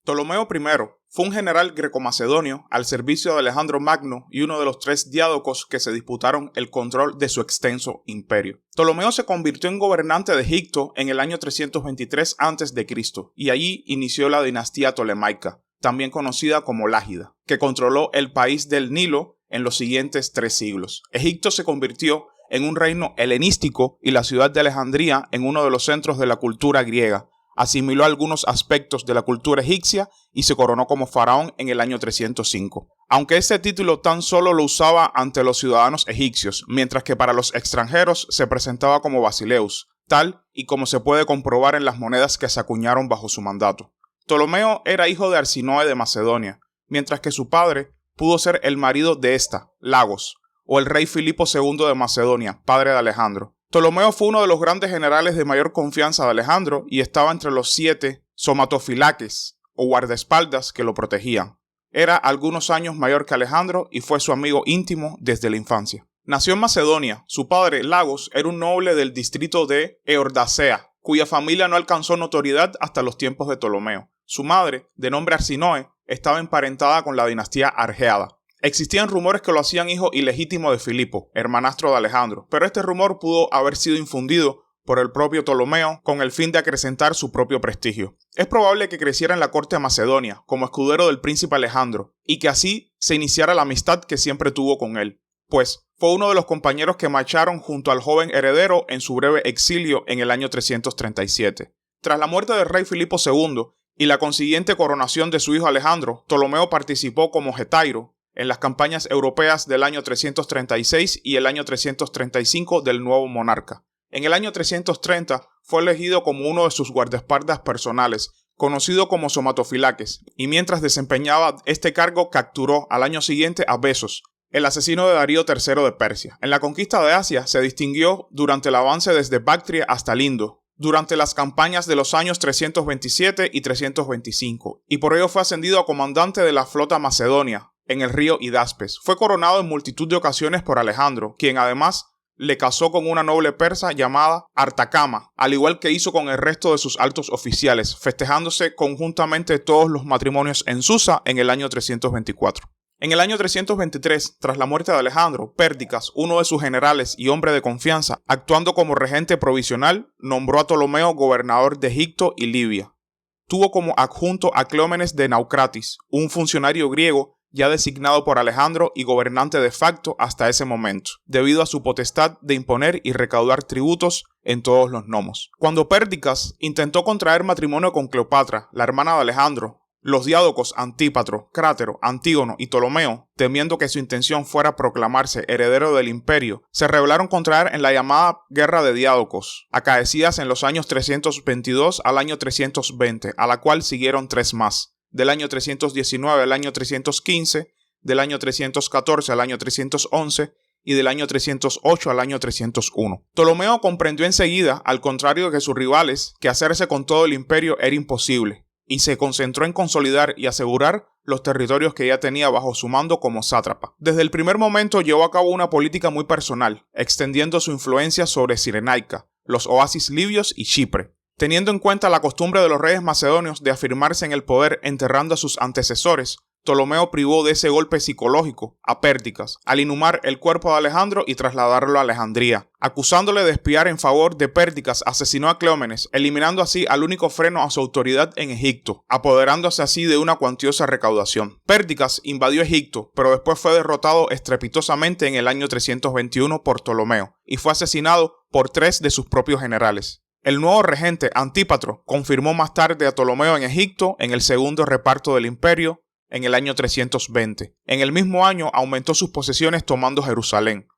Ptolomeo I fue un general greco-macedonio al servicio de Alejandro Magno y uno de los 3 diádocos que se disputaron el control de su extenso imperio. Ptolomeo se convirtió en gobernante de Egipto en el año 323 a.C. y allí inició la dinastía tolemaica, también conocida como Lágida, que controló el país del Nilo en los siguientes 3 siglos. Egipto se convirtió en un reino helenístico y la ciudad de Alejandría en uno de los centros de la cultura griega. Asimiló algunos aspectos de la cultura egipcia y se coronó como faraón en el año 305. Aunque este título tan solo lo usaba ante los ciudadanos egipcios, mientras que para los extranjeros se presentaba como Basileus, tal y como se puede comprobar en las monedas que se acuñaron bajo su mandato. Ptolomeo era hijo de Arsinoe de Macedonia, mientras que su padre pudo ser el marido de esta, Lagos, o el rey Filipo II de Macedonia, padre de Alejandro. Ptolomeo fue uno de los grandes generales de mayor confianza de Alejandro y estaba entre los 7 somatofilaques o guardaespaldas que lo protegían. Era algunos años mayor que Alejandro y fue su amigo íntimo desde la infancia. Nació en Macedonia. Su padre, Lagos, era un noble del distrito de Eordacea, cuya familia no alcanzó notoriedad hasta los tiempos de Ptolomeo. Su madre, de nombre Arsinoe, estaba emparentada con la dinastía Argeada. Existían rumores que lo hacían hijo ilegítimo de Filipo, hermanastro de Alejandro, pero este rumor pudo haber sido infundido por el propio Ptolomeo con el fin de acrecentar su propio prestigio. Es probable que creciera en la corte de Macedonia, como escudero del príncipe Alejandro, y que así se iniciara la amistad que siempre tuvo con él, pues fue uno de los compañeros que marcharon junto al joven heredero en su breve exilio en el año 337. Tras la muerte del rey Filipo II y la consiguiente coronación de su hijo Alejandro, Ptolomeo participó como getairo en las campañas europeas del año 336 y el año 335 del nuevo monarca. En el año 330 fue elegido como uno de sus guardaespaldas personales, conocido como somatofilaques, y mientras desempeñaba este cargo capturó al año siguiente a Besos, el asesino de Darío III de Persia. En la conquista de Asia se distinguió durante el avance desde Bactria hasta el Indo, durante las campañas de los años 327 y 325, y por ello fue ascendido a comandante de la flota macedonia en el río Hidaspes. Fue coronado en multitud de ocasiones por Alejandro, quien además le casó con una noble persa llamada Artacama, al igual que hizo con el resto de sus altos oficiales, festejándose conjuntamente todos los matrimonios en Susa en el año 324. En el año 323, tras la muerte de Alejandro, Pérdicas, uno de sus generales y hombre de confianza, actuando como regente provisional, nombró a Ptolomeo gobernador de Egipto y Libia. Tuvo como adjunto a Cleómenes de Naucratis, un funcionario griego ya designado por Alejandro y gobernante de facto hasta ese momento, debido a su potestad de imponer y recaudar tributos en todos los nomos. Cuando Pérdicas intentó contraer matrimonio con Cleopatra, la hermana de Alejandro, los diádocos Antípatro, Crátero, Antígono y Ptolomeo, temiendo que su intención fuera proclamarse heredero del imperio, se rebelaron contra él en la llamada Guerra de Diádocos, acaecidas en los años 322 al año 320, a la cual siguieron 3 más. Del año 319 al año 315, del año 314 al año 311 y del año 308 al año 301. Ptolomeo comprendió enseguida, al contrario que sus rivales, que hacerse con todo el imperio era imposible, y se concentró en consolidar y asegurar los territorios que ya tenía bajo su mando como sátrapa. Desde el primer momento llevó a cabo una política muy personal, extendiendo su influencia sobre Cirenaica, los oasis libios y Chipre. Teniendo en cuenta la costumbre de los reyes macedonios de afirmarse en el poder enterrando a sus antecesores, Ptolomeo privó de ese golpe psicológico a Pérdicas al inhumar el cuerpo de Alejandro y trasladarlo a Alejandría. Acusándole de espiar en favor de Pérdicas, asesinó a Cleómenes, eliminando así al único freno a su autoridad en Egipto, apoderándose así de una cuantiosa recaudación. Pérdicas invadió Egipto, pero después fue derrotado estrepitosamente en el año 321 por Ptolomeo, y fue asesinado por 3 de sus propios generales. El nuevo regente Antípatro confirmó más tarde a Ptolomeo en Egipto en el segundo reparto del imperio en el año 320. En el mismo año aumentó sus posesiones tomando Jerusalén.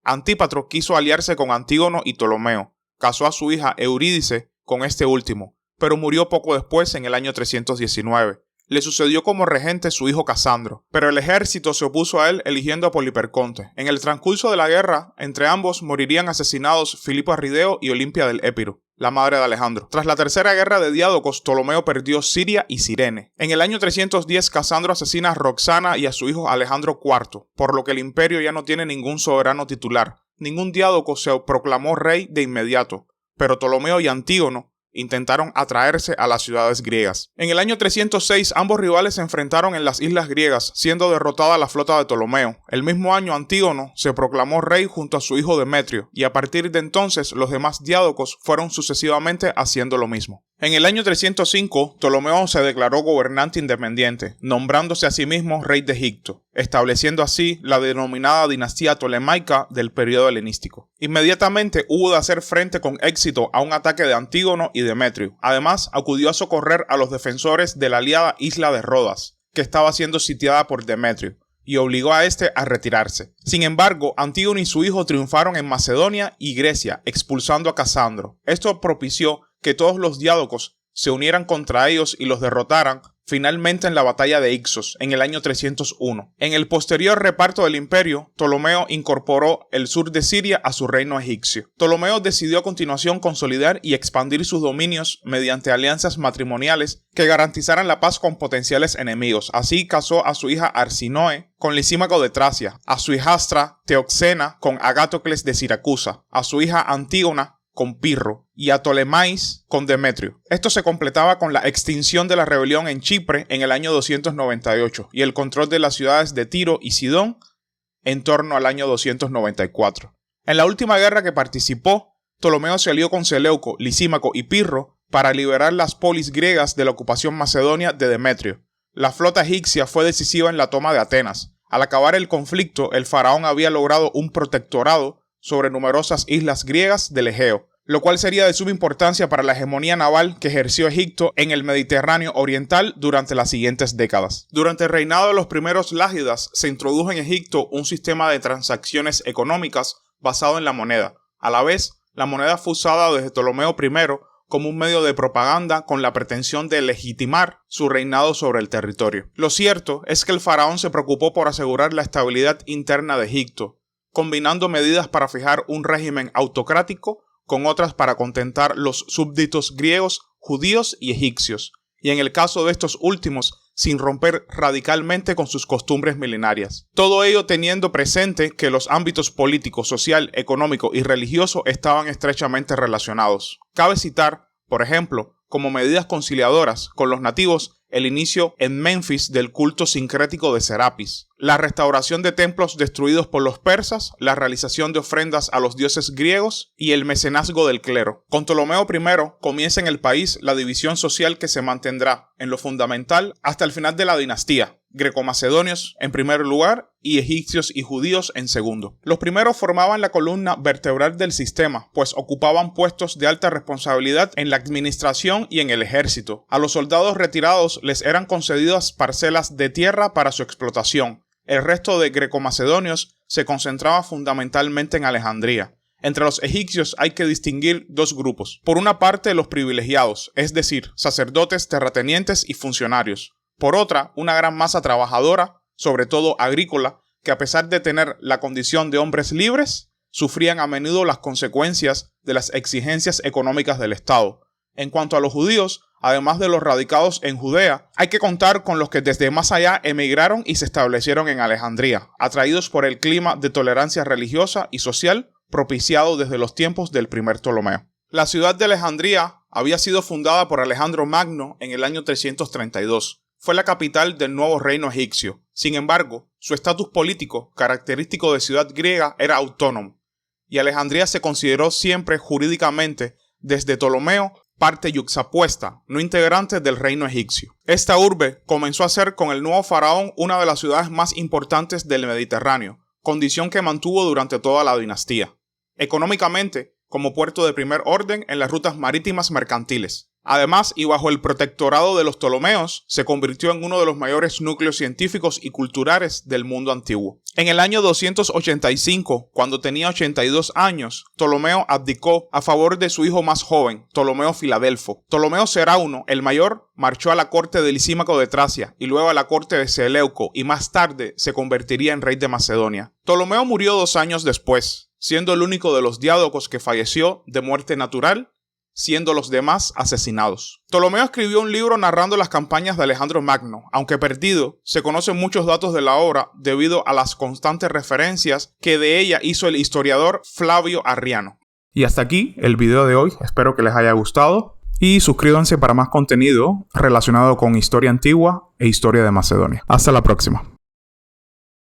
Antípatro quiso aliarse con Antígono y Ptolomeo. Casó a su hija Eurídice con este último, pero murió poco después en el año 319. Le sucedió como regente su hijo Casandro, pero el ejército se opuso a él eligiendo a Poliperconte. En el transcurso de la guerra, entre ambos morirían asesinados Filipo Arrideo y Olimpia del Épiro, la madre de Alejandro. Tras la tercera guerra de Diádocos, Ptolomeo perdió Siria y Cirene. En el año 310, Casandro asesina a Roxana y a su hijo Alejandro IV, por lo que el imperio ya no tiene ningún soberano titular. Ningún Diádoco se proclamó rey de inmediato, pero Ptolomeo y Antígono intentaron atraerse a las ciudades griegas. En el año 306 ambos rivales se enfrentaron en las islas griegas, siendo derrotada la flota de Ptolomeo. El mismo año Antígono se proclamó rey junto a su hijo Demetrio, y a partir de entonces los demás diádocos fueron sucesivamente haciendo lo mismo. En el año 305, Ptolomeo se declaró gobernante independiente, nombrándose a sí mismo rey de Egipto, estableciendo así la denominada dinastía tolemaica del periodo helenístico. Inmediatamente hubo de hacer frente con éxito a un ataque de Antígono y Demetrio. Además, acudió a socorrer a los defensores de la aliada isla de Rodas, que estaba siendo sitiada por Demetrio, y obligó a este a retirarse. Sin embargo, Antígono y su hijo triunfaron en Macedonia y Grecia, expulsando a Casandro. Esto propició que todos los diádocos se unieran contra ellos y los derrotaran finalmente en la batalla de Ixos en el año 301. En el posterior reparto del imperio, Ptolomeo incorporó el sur de Siria a su reino egipcio. Ptolomeo decidió a continuación consolidar y expandir sus dominios mediante alianzas matrimoniales que garantizaran la paz con potenciales enemigos. Así casó a su hija Arsinoe con Lisímaco de Tracia, a su hijastra Teoxena con Agatocles de Siracusa, a su hija Antígona con Pirro y a Ptolemais con Demetrio. Esto se completaba con la extinción de la rebelión en Chipre en el año 298 y el control de las ciudades de Tiro y Sidón en torno al año 294. En la última guerra que participó, Ptolomeo se alió con Seleuco, Lisímaco y Pirro para liberar las polis griegas de la ocupación macedonia de Demetrio. La flota egipcia fue decisiva en la toma de Atenas. Al acabar el conflicto, el faraón había logrado un protectorado sobre numerosas islas griegas del Egeo, lo cual sería de suma importancia para la hegemonía naval que ejerció Egipto en el Mediterráneo oriental durante las siguientes décadas. Durante el reinado de los primeros lágidas se introdujo en Egipto un sistema de transacciones económicas basado en la moneda. A la vez, la moneda fue usada desde Ptolomeo I como un medio de propaganda con la pretensión de legitimar su reinado sobre el territorio. Lo cierto es que el faraón se preocupó por asegurar la estabilidad interna de Egipto, combinando medidas para fijar un régimen autocrático con otras para contentar los súbditos griegos, judíos y egipcios, y en el caso de estos últimos, sin romper radicalmente con sus costumbres milenarias. Todo ello teniendo presente que los ámbitos político, social, económico y religioso estaban estrechamente relacionados. Cabe citar, por ejemplo, como medidas conciliadoras con los nativos, el inicio en Menfis del culto sincrético de Serapis, la restauración de templos destruidos por los persas, la realización de ofrendas a los dioses griegos y el mecenazgo del clero. Con Ptolomeo I comienza en el país la división social que se mantendrá en lo fundamental hasta el final de la dinastía, greco-macedonios en primer lugar y egipcios y judíos en segundo. Los primeros formaban la columna vertebral del sistema, pues ocupaban puestos de alta responsabilidad en la administración y en el ejército. A los soldados retirados les eran concedidas parcelas de tierra para su explotación. El resto de greco-macedonios se concentraba fundamentalmente en Alejandría. Entre los egipcios hay que distinguir dos grupos. Por una parte, los privilegiados, es decir, sacerdotes, terratenientes y funcionarios. Por otra, una gran masa trabajadora, sobre todo agrícola, que a pesar de tener la condición de hombres libres, sufrían a menudo las consecuencias de las exigencias económicas del Estado. En cuanto a los judíos, además de los radicados en Judea, hay que contar con los que desde más allá emigraron y se establecieron en Alejandría, atraídos por el clima de tolerancia religiosa y social propiciado desde los tiempos del primer Ptolomeo. La ciudad de Alejandría había sido fundada por Alejandro Magno en el año 332. Fue la capital del nuevo reino egipcio. Sin embargo, su estatus político, característico de ciudad griega, era autónomo, y Alejandría se consideró siempre jurídicamente, desde Ptolomeo, parte yuxtapuesta, no integrante del reino egipcio. Esta urbe comenzó a ser con el nuevo faraón una de las ciudades más importantes del Mediterráneo, condición que mantuvo durante toda la dinastía. Económicamente, como puerto de primer orden en las rutas marítimas mercantiles. Además, y bajo el protectorado de los Ptolomeos, se convirtió en uno de los mayores núcleos científicos y culturales del mundo antiguo. En el año 285, cuando tenía 82 años, Ptolomeo abdicó a favor de su hijo más joven, Ptolomeo Filadelfo. Ptolomeo Serauno, el mayor, marchó a la corte de Lisímaco de Tracia y luego a la corte de Seleuco y más tarde se convertiría en rey de Macedonia. Ptolomeo murió 2 años después, siendo el único de los diádocos que falleció de muerte natural, siendo los demás asesinados. Ptolomeo escribió un libro narrando las campañas de Alejandro Magno. Aunque perdido, se conocen muchos datos de la obra debido a las constantes referencias que de ella hizo el historiador Flavio Arriano. Y hasta aquí el video de hoy, espero que les haya gustado. y suscríbanse para más contenido relacionado con historia antigua e historia de Macedonia. Hasta la próxima.